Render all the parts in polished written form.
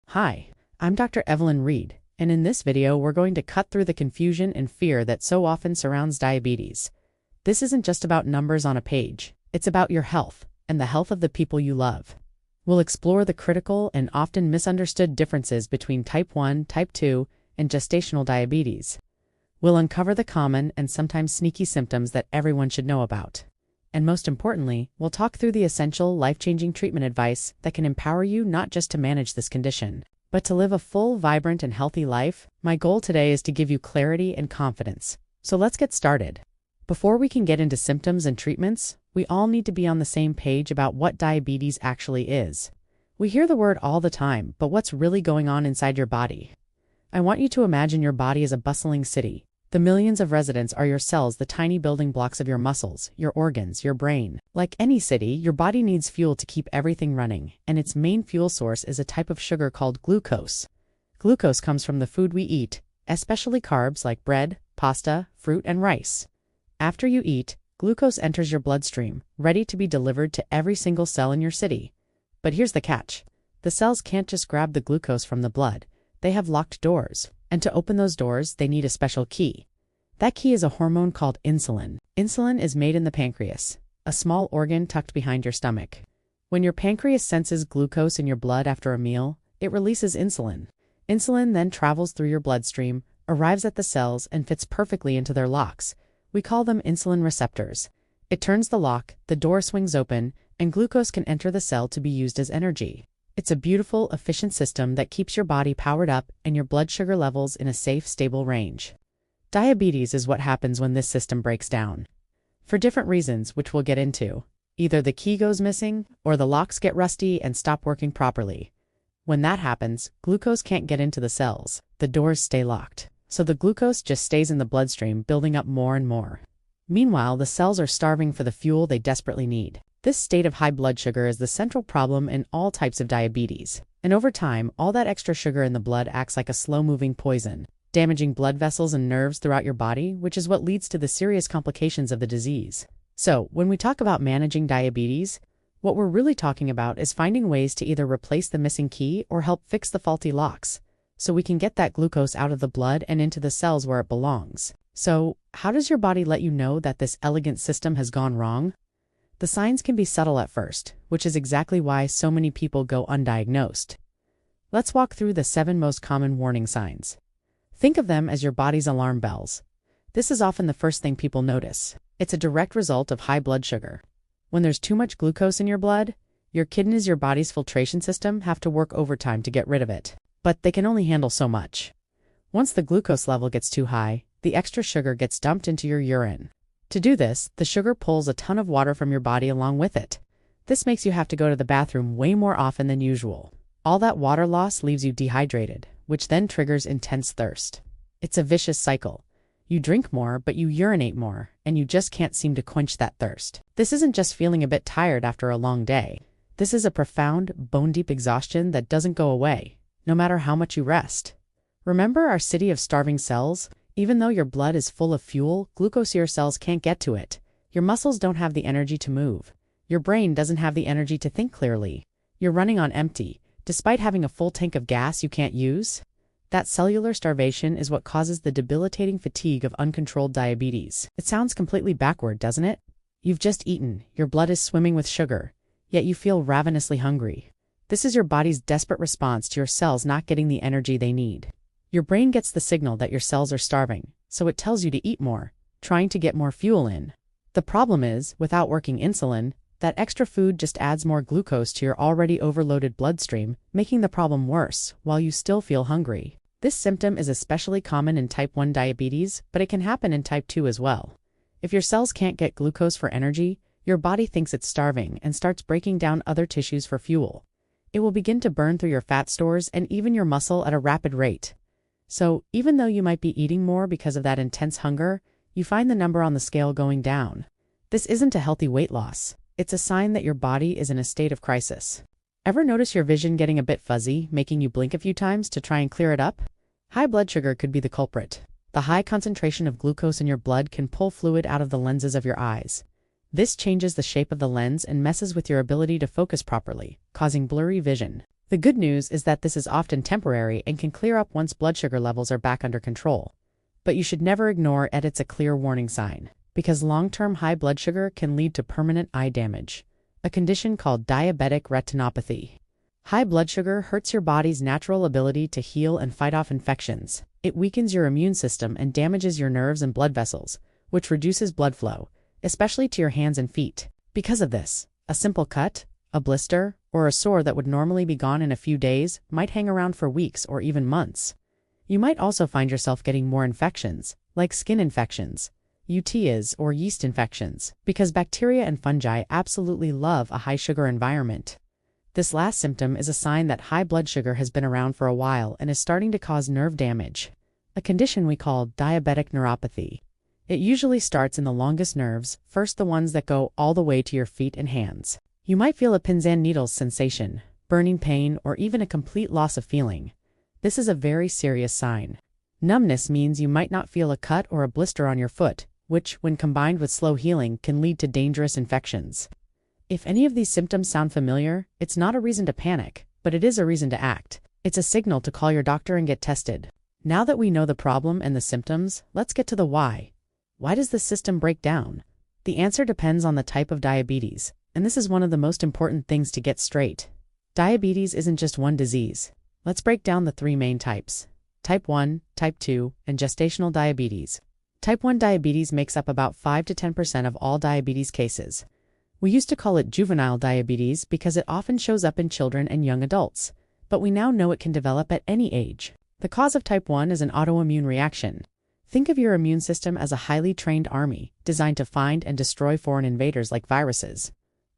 Hi, I'm Dr. Evelyn Reed, and in this video we're going to cut through the confusion and fear that so often surrounds diabetes. This isn't just about numbers on a page, it's about your health and the health of the people you love. We'll explore the critical and often misunderstood differences between type 1, type 2, and gestational diabetes. We'll uncover the common and sometimes sneaky symptoms that everyone should know about. And most importantly, we'll talk through the essential, life-changing treatment advice that can empower you not just to manage this condition, but to live a full, vibrant, and healthy life. My goal today is to give you clarity and confidence. So let's get started. Before we can get into symptoms and treatments, we all need to be on the same page about what diabetes actually is. We hear the word all the time, but what's really going on inside your body? I want you to imagine your body as a bustling city. The millions of residents are your cells, the tiny building blocks of your muscles, your organs, your brain. Like any city, your body needs fuel to keep everything running, and its main fuel source is a type of sugar called glucose. Glucose comes from the food we eat, especially carbs like bread, pasta, fruit, and rice. After you eat, glucose enters your bloodstream, ready to be delivered to every single cell in your city. But here's the catch. The cells can't just grab the glucose from the blood. They have locked doors. And to open those doors, they need a special key. That key is a hormone called insulin. Insulin is made in the pancreas, a small organ tucked behind your stomach. When your pancreas senses glucose in your blood after a meal, it releases insulin. Insulin then travels through your bloodstream, arrives at the cells, and fits perfectly into their locks. We call them insulin receptors. It turns the lock, the door swings open, and glucose can enter the cell to be used as energy. It's a beautiful, efficient system that keeps your body powered up and your blood sugar levels in a safe, stable range. Diabetes is what happens when this system breaks down. For different reasons, which we'll get into. Either the key goes missing, or the locks get rusty and stop working properly. When that happens, glucose can't get into the cells. The doors stay locked. So the glucose just stays in the bloodstream, building up more and more. Meanwhile, the cells are starving for the fuel they desperately need. This state of high blood sugar is the central problem in all types of diabetes. And over time, all that extra sugar in the blood acts like a slow-moving poison, damaging blood vessels and nerves throughout your body, which is what leads to the serious complications of the disease. So, when we talk about managing diabetes, what we're really talking about is finding ways to either replace the missing key or help fix the faulty locks, so we can get that glucose out of the blood and into the cells where it belongs. So, how does your body let you know that this elegant system has gone wrong? The signs can be subtle at first, which is exactly why so many people go undiagnosed. Let's walk through the 7 most common warning signs. Think of them as your body's alarm bells. This is often the first thing people notice. It's a direct result of high blood sugar. When there's too much glucose in your blood, your kidneys, your body's filtration system, have to work overtime to get rid of it. But they can only handle so much. Once the glucose level gets too high, the extra sugar gets dumped into your urine. To do this, the sugar pulls a ton of water from your body along with it. This makes you have to go to the bathroom way more often than usual. All that water loss leaves you dehydrated, which then triggers intense thirst. It's a vicious cycle. You drink more, but you urinate more, and you just can't seem to quench that thirst. This isn't just feeling a bit tired after a long day. This is a profound, bone-deep exhaustion that doesn't go away, no matter how much you rest. Remember our city of starving cells? Even though your blood is full of fuel, glucose your cells can't get to it. Your muscles don't have the energy to move. Your brain doesn't have the energy to think clearly. You're running on empty, despite having a full tank of gas you can't use. That cellular starvation is what causes the debilitating fatigue of uncontrolled diabetes. It sounds completely backward, doesn't it? You've just eaten, your blood is swimming with sugar, yet you feel ravenously hungry. This is your body's desperate response to your cells not getting the energy they need. Your brain gets the signal that your cells are starving, so it tells you to eat more, trying to get more fuel in. The problem is, without working insulin, that extra food just adds more glucose to your already overloaded bloodstream, making the problem worse, while you still feel hungry. This symptom is especially common in type 1 diabetes, but it can happen in type 2 as well. If your cells can't get glucose for energy, your body thinks it's starving and starts breaking down other tissues for fuel. It will begin to burn through your fat stores and even your muscle at a rapid rate. So, even though you might be eating more because of that intense hunger, you find the number on the scale going down. This isn't a healthy weight loss. It's a sign that your body is in a state of crisis. Ever notice your vision getting a bit fuzzy, making you blink a few times to try and clear it up? High blood sugar could be the culprit. The high concentration of glucose in your blood can pull fluid out of the lenses of your eyes. This changes the shape of the lens and messes with your ability to focus properly, causing blurry vision. The good news is that this is often temporary and can clear up once blood sugar levels are back under control. But you should never ignore it. It's a clear warning sign, because long-term high blood sugar can lead to permanent eye damage, a condition called diabetic retinopathy. High blood sugar hurts your body's natural ability to heal and fight off infections. It weakens your immune system and damages your nerves and blood vessels, which reduces blood flow, especially to your hands and feet. Because of this, a simple cut, a blister, or a sore that would normally be gone in a few days might hang around for weeks or even months. You might also find yourself getting more infections, like skin infections, UTIs, or yeast infections, because bacteria and fungi absolutely love a high sugar environment. This last symptom is a sign that high blood sugar has been around for a while and is starting to cause nerve damage, a condition we call diabetic neuropathy. It usually starts in the longest nerves, first the ones that go all the way to your feet and hands. You might feel a pins and needles sensation, burning pain, or even a complete loss of feeling. This is a very serious sign. Numbness means you might not feel a cut or a blister on your foot, which, when combined with slow healing, can lead to dangerous infections. If any of these symptoms sound familiar, it's not a reason to panic, but it is a reason to act. It's a signal to call your doctor and get tested. Now that we know the problem and the symptoms, let's get to the why. Why does the system break down? The answer depends on the type of diabetes, and this is one of the most important things to get straight. Diabetes isn't just one disease. Let's break down the three main types: type 1, type 2, and gestational diabetes. Type 1 diabetes makes up about 5 to 10% of all diabetes cases. We used to call it juvenile diabetes because it often shows up in children and young adults, but we now know it can develop at any age. The cause of type 1 is an autoimmune reaction. Think of your immune system as a highly trained army, designed to find and destroy foreign invaders like viruses.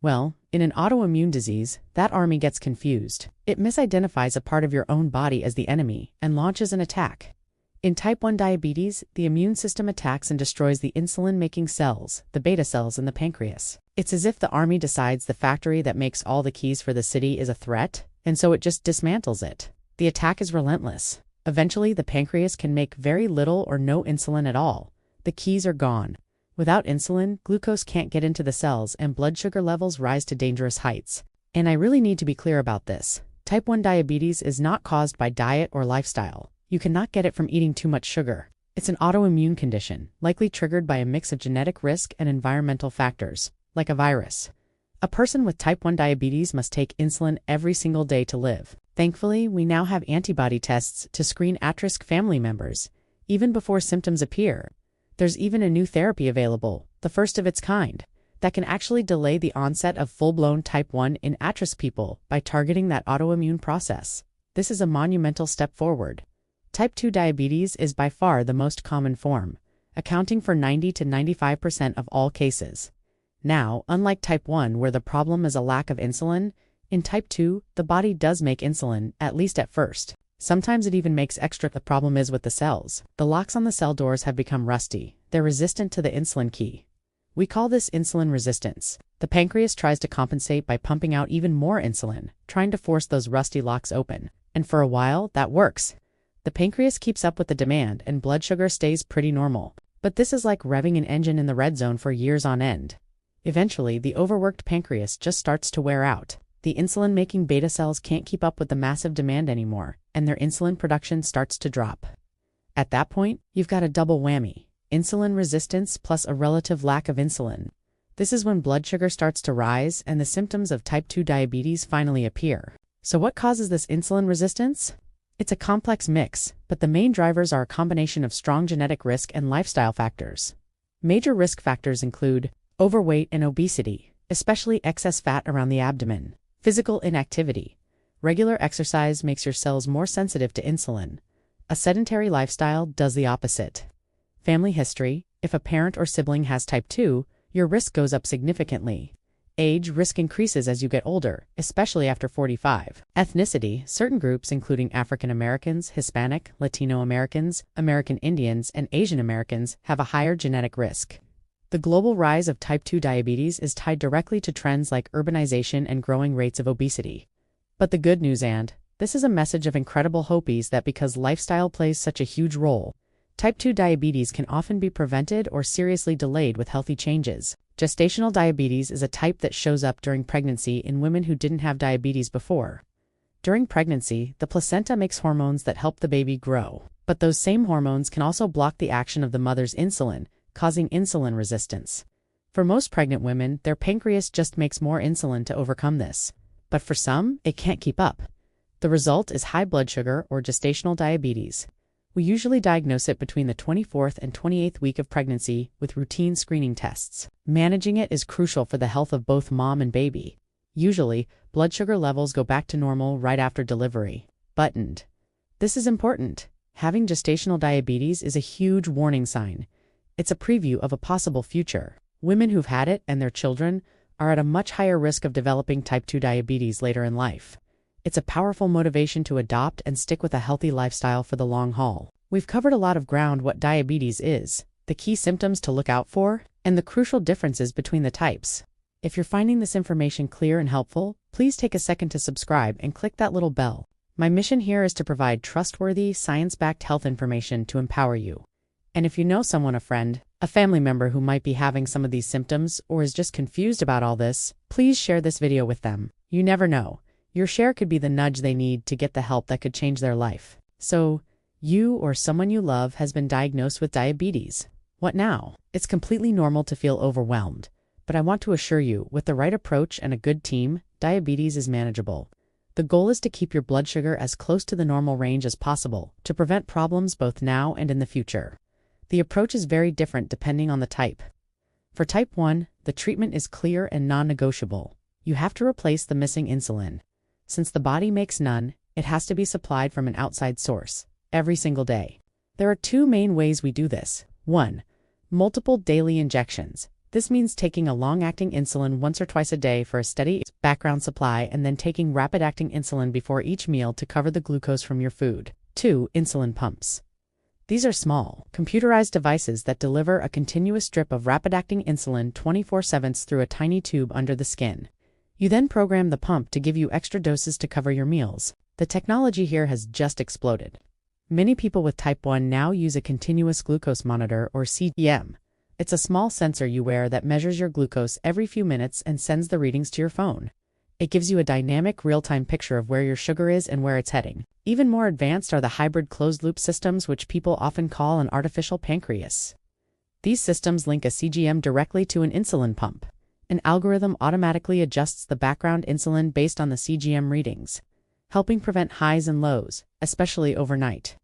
Well, in an autoimmune disease, that army gets confused. It misidentifies a part of your own body as the enemy and launches an attack. In type 1 diabetes, the immune system attacks and destroys the insulin-making cells, the beta cells in the pancreas. It's as if the army decides the factory that makes all the keys for the city is a threat, and so it just dismantles it. The attack is relentless. Eventually, the pancreas can make very little or no insulin at all. The keys are gone. Without insulin, glucose can't get into the cells and blood sugar levels rise to dangerous heights. And I really need to be clear about this. Type 1 diabetes is not caused by diet or lifestyle. You cannot get it from eating too much sugar. It's an autoimmune condition, likely triggered by a mix of genetic risk and environmental factors, like a virus. A person with type 1 diabetes must take insulin every single day to live. Thankfully, we now have antibody tests to screen at-risk family members, even before symptoms appear. There's even a new therapy available, the first of its kind, that can actually delay the onset of full-blown type 1 in at-risk people by targeting that autoimmune process. This is a monumental step forward. Type 2 diabetes is by far the most common form, accounting for 90 to 95% of all cases. Now, unlike type 1 where the problem is a lack of insulin, in type 2, the body does make insulin, at least at first. Sometimes it even makes extra. The problem is with the cells. The locks on the cell doors have become rusty. They're resistant to the insulin key. We call this insulin resistance. The pancreas tries to compensate by pumping out even more insulin, trying to force those rusty locks open. And for a while, that works. The pancreas keeps up with the demand and blood sugar stays pretty normal. But this is like revving an engine in the red zone for years on end. Eventually, the overworked pancreas just starts to wear out. The insulin-making beta cells can't keep up with the massive demand anymore, and their insulin production starts to drop. At that point, you've got a double whammy: insulin resistance plus a relative lack of insulin. This is when blood sugar starts to rise and the symptoms of type 2 diabetes finally appear. So what causes this insulin resistance? It's a complex mix, but the main drivers are a combination of strong genetic risk and lifestyle factors. Major risk factors include overweight and obesity, especially excess fat around the abdomen; physical inactivity. Regular exercise makes your cells more sensitive to insulin. A sedentary lifestyle does the opposite. Family history. If a parent or sibling has type 2, your risk goes up significantly. Age risk increases as you get older, especially after 45. Ethnicity. Certain groups, including African Americans, Hispanic, Latino Americans, American Indians, and Asian Americans, have a higher genetic risk. The global rise of type 2 diabetes is tied directly to trends like urbanization and growing rates of obesity. But the good news, and this is a message of incredible hope, is that because lifestyle plays such a huge role, type 2 diabetes can often be prevented or seriously delayed with healthy changes. Gestational diabetes is a type that shows up during pregnancy in women who didn't have diabetes before. During pregnancy, the placenta makes hormones that help the baby grow. But those same hormones can also block the action of the mother's insulin, causing insulin resistance. For most pregnant women, their pancreas just makes more insulin to overcome this. But for some, it can't keep up. The result is high blood sugar or gestational diabetes. We usually diagnose it between the 24th and 28th week of pregnancy with routine screening tests. Managing it is crucial for the health of both mom and baby. Usually, blood sugar levels go back to normal right after delivery. Buttoned. This is important. Having gestational diabetes is a huge warning sign. It's a preview of a possible future. Women who've had it and their children are at a much higher risk of developing type 2 diabetes later in life. It's a powerful motivation to adopt and stick with a healthy lifestyle for the long haul. We've covered a lot of ground: what diabetes is, the key symptoms to look out for, and the crucial differences between the types. If you're finding this information clear and helpful, please take a second to subscribe and click that little bell. My mission here is to provide trustworthy, science-backed health information to empower you. And if you know someone, a friend, a family member who might be having some of these symptoms or is just confused about all this, please share this video with them. You never know. Your share could be the nudge they need to get the help that could change their life. So, you or someone you love has been diagnosed with diabetes. What now? It's completely normal to feel overwhelmed. But I want to assure you, with the right approach and a good team, diabetes is manageable. The goal is to keep your blood sugar as close to the normal range as possible, to prevent problems both now and in the future. The approach is very different depending on the type. For type 1, the treatment is clear and non-negotiable. You have to replace the missing insulin. Since the body makes none, it has to be supplied from an outside source, every single day. There are two main ways we do this. 1. Multiple daily injections. This means taking a long-acting insulin once or twice a day for a steady background supply and then taking rapid-acting insulin before each meal to cover the glucose from your food. 2. Insulin pumps. These are small, computerized devices that deliver a continuous drip of rapid-acting insulin 24/7 through a tiny tube under the skin. You then program the pump to give you extra doses to cover your meals. The technology here has just exploded. Many people with type 1 now use a continuous glucose monitor or CGM. It's a small sensor you wear that measures your glucose every few minutes and sends the readings to your phone. It gives you a dynamic, real-time picture of where your sugar is and where it's heading. Even more advanced are the hybrid closed-loop systems, which people often call an artificial pancreas. These systems link a CGM directly to an insulin pump. An algorithm automatically adjusts the background insulin based on the CGM readings, helping prevent highs and lows, especially overnight.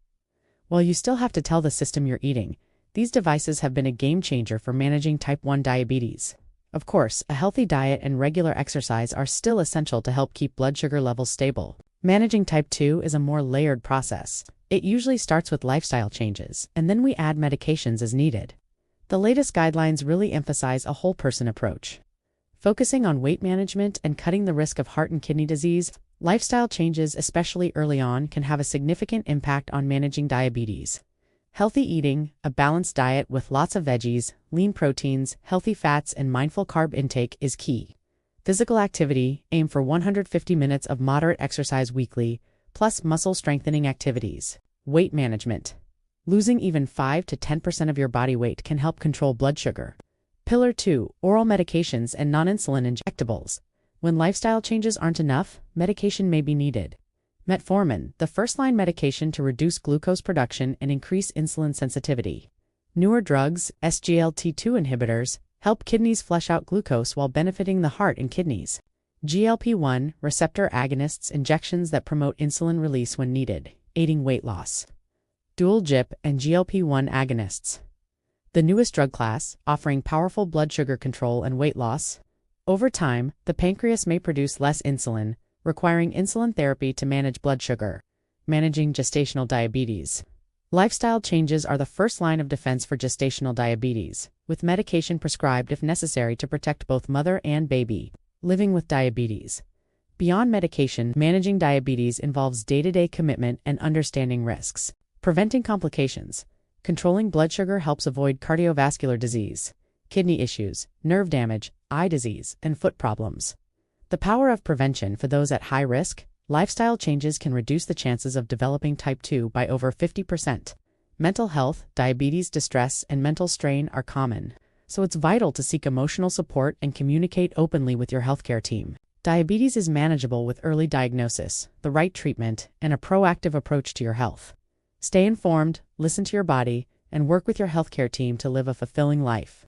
While you still have to tell the system you're eating, these devices have been a game-changer for managing type 1 diabetes. Of course, a healthy diet and regular exercise are still essential to help keep blood sugar levels stable. Managing type 2 is a more layered process. It usually starts with lifestyle changes, and then we add medications as needed. The latest guidelines really emphasize a whole-person approach, focusing on weight management and cutting the risk of heart and kidney disease. Lifestyle changes, especially early on, can have a significant impact on managing diabetes. Healthy eating, a balanced diet with lots of veggies, lean proteins, healthy fats, and mindful carb intake is key. Physical activity, aim for 150 minutes of moderate exercise weekly, plus muscle strengthening activities. Weight management. Losing even 5 to 10% of your body weight can help control blood sugar. Pillar 2, oral medications and non-insulin injectables. When lifestyle changes aren't enough, medication may be needed. Metformin, the first-line medication to reduce glucose production and increase insulin sensitivity. Newer drugs, SGLT2 inhibitors, help kidneys flush out glucose while benefiting the heart and kidneys. GLP-1 receptor agonists, injections that promote insulin release when needed, aiding weight loss. Dual GIP and GLP-1 agonists, the newest drug class, offering powerful blood sugar control and weight loss. Over time, the pancreas may produce less insulin, requiring insulin therapy to manage blood sugar. Managing gestational diabetes. Lifestyle changes are the first line of defense for gestational diabetes, with medication prescribed if necessary to protect both mother and baby. Living with diabetes. Beyond medication, managing diabetes involves day-to-day commitment and understanding risks. Preventing complications. Controlling blood sugar helps avoid cardiovascular disease, kidney issues, nerve damage, eye disease, and foot problems. The power of prevention for those at high risk. Lifestyle changes can reduce the chances of developing type 2 by over 50%. Mental health, diabetes, distress, and mental strain are common, so it's vital to seek emotional support and communicate openly with your healthcare team. Diabetes is manageable with early diagnosis, the right treatment, and a proactive approach to your health. Stay informed, listen to your body, and work with your healthcare team to live a fulfilling life.